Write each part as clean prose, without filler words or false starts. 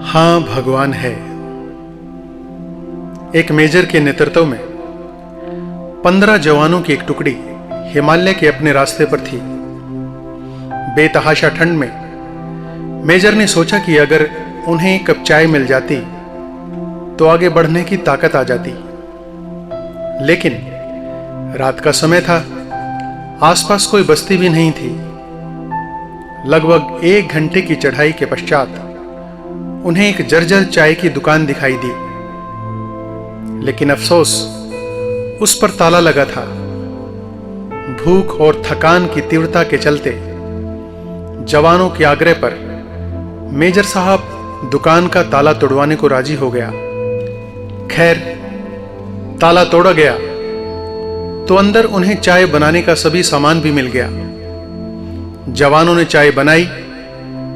हाँ, भगवान है। एक मेजर के नेतृत्व में 15 जवानों की एक टुकड़ी हिमालय के अपने रास्ते पर थी। बेतहाशा ठंड में मेजर ने सोचा कि अगर उन्हें एक कप चाय मिल जाती तो आगे बढ़ने की ताकत आ जाती। लेकिन रात का समय था, आसपास कोई बस्ती भी नहीं थी। लगभग 1 घंटे की चढ़ाई के पश्चात उन्हें एक जर्जर चाय की दुकान दिखाई दी, लेकिन अफसोस उस पर ताला लगा था। भूख और थकान की तीव्रता के चलते जवानों के आग्रह पर मेजर साहब दुकान का ताला तोड़वाने को राजी हो गया। खैर, ताला तोड़ा गया तो अंदर उन्हें चाय बनाने का सभी सामान भी मिल गया। जवानों ने चाय बनाई,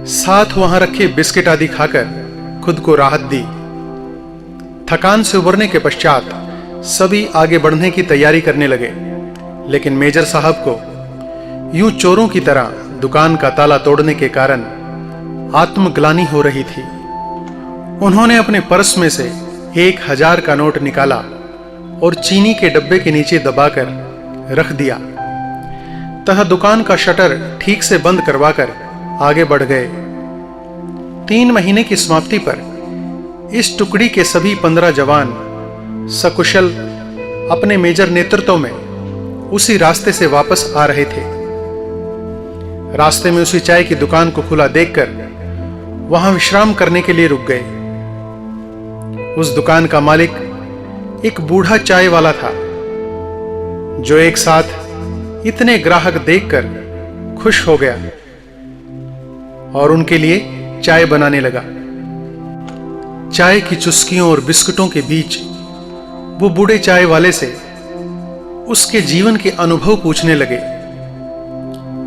साथ वहां रखे बिस्किट आदि खाकर खुद को राहत दी। थकान से उबरने के पश्चात सभी आगे बढ़ने की तैयारी करने लगे, लेकिन मेजर साहब को यूं चोरों की तरह दुकान का ताला तोड़ने के कारण आत्मग्लानि हो रही थी। उन्होंने अपने पर्स में से 1000 का नोट निकाला और चीनी के डब्बे के नीचे दबाकर रख दिया तथा दुकान का शटर ठीक से बंद करवाकर आगे बढ़ गए। 3 महीने की समाप्ति पर इस टुकड़ी के सभी 15 जवान सकुशल अपने मेजर नेतृत्व में उसी रास्ते से वापस आ रहे थे। रास्ते में उसी चाय की दुकान को खुला देखकर वहां विश्राम करने के लिए रुक गए। उस दुकान का मालिक एक बूढ़ा चाय वाला था, जो एक साथ इतने ग्राहक देखकर खुश हो गया और उनके लिए चाय बनाने लगा। चाय की चुस्कियों और बिस्कुटों के बीच वो बूढ़े चाय वाले से उसके जीवन के अनुभव पूछने लगे।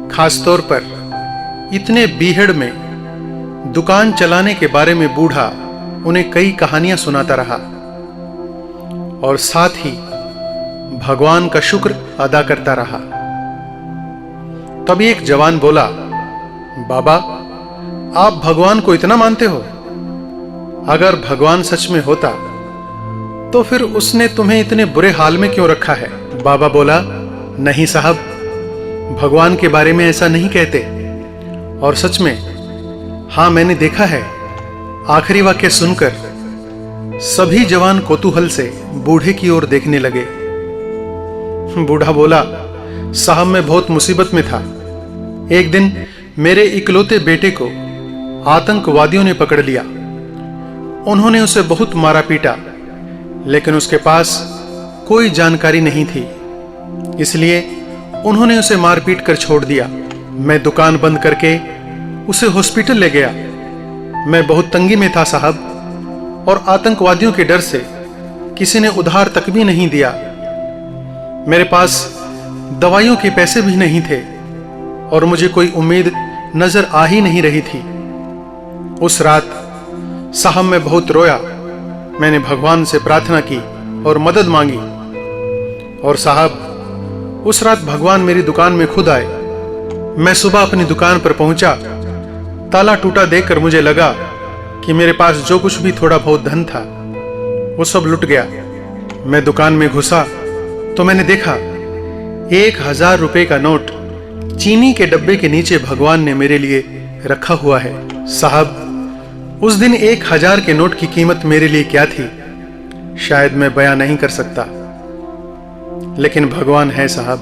खासतौर पर इतने बीहड़ में दुकान चलाने के बारे में बूढ़ा उन्हें कई कहानियां सुनाता रहा और साथ ही भगवान का शुक्र अदा करता रहा। तभी एक जवान बोला, बाबा, आप भगवान को इतना मानते हो? अगर भगवान सच में होता तो फिर उसने तुम्हें इतने बुरे हाल में क्यों रखा है? बाबा बोला, नहीं साहब, भगवान के बारे में ऐसा नहीं कहते। और सच में हां, मैंने देखा है। आखिरी वाक्य सुनकर सभी जवान कौतूहल से बूढ़े की ओर देखने लगे। बूढ़ा बोला, साहब, मैं बहुत मुसीबत में था। एक दिन मेरे इकलौते बेटे को आतंकवादियों ने पकड़ लिया। उन्होंने उसे बहुत मारा पीटा, लेकिन उसके पास कोई जानकारी नहीं थी, इसलिए उन्होंने उसे मार पीट कर छोड़ दिया। मैं दुकान बंद करके उसे हॉस्पिटल ले गया। मैं बहुत तंगी में था साहब, और आतंकवादियों के डर से किसी ने उधार तक भी नहीं दिया। मेरे पास दवाइयों के पैसे भी नहीं थे और मुझे कोई उम्मीद नजर आ ही नहीं रही थी। उस रात साहब मैं बहुत रोया। मैंने भगवान से प्रार्थना की और मदद मांगी, और साहब उस रात भगवान मेरी दुकान में खुद आए। मैं सुबह अपनी दुकान पर पहुंचा। ताला टूटा देखकर मुझे लगा कि मेरे पास जो कुछ भी थोड़ा बहुत धन था वो सब लुट गया। मैं दुकान में घुसा तो मैंने देखा 1000 रुपए का नोट चीनी के डब्बे के नीचे भगवान ने मेरे लिए रखा हुआ है। साहब, उस दिन 1000 के नोट की कीमत मेरे लिए क्या थी, शायद मैं बयां नहीं कर सकता। लेकिन भगवान है साहब,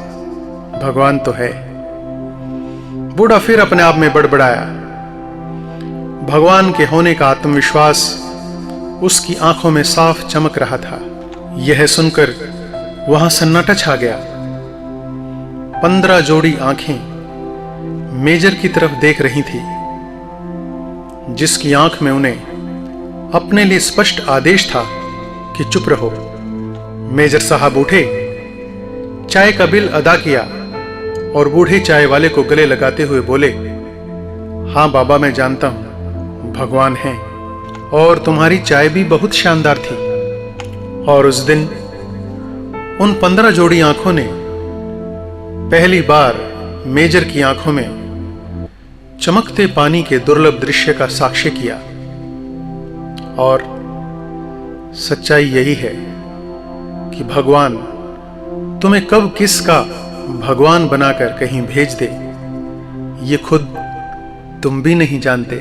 भगवान तो है। बूढ़ा फिर अपने आप में बड़बड़ाया। भगवान के होने का आत्मविश्वास उसकी आंखों में साफ चमक रहा था। यह सुनकर वहां सन्नाटा छा गया। 15 जोड़ी आंखें मेजर की तरफ देख रही थी, जिसकी आंख में उन्हें अपने लिए स्पष्ट आदेश था कि चुप रहो। मेजर साहब उठे, चाय का बिल अदा किया और बूढ़े चाय वाले को गले लगाते हुए बोले, हां बाबा, मैं जानता हूं भगवान है, और तुम्हारी चाय भी बहुत शानदार थी। और उस दिन उन 15 जोड़ी आंखों ने पहली बार मेजर की आंखों में चमकते पानी के दुर्लभ दृश्य का साक्ष्य किया। और सच्चाई यही है कि भगवान तुम्हें कब किसका भगवान बनाकर कहीं भेज दे, ये खुद तुम भी नहीं जानते।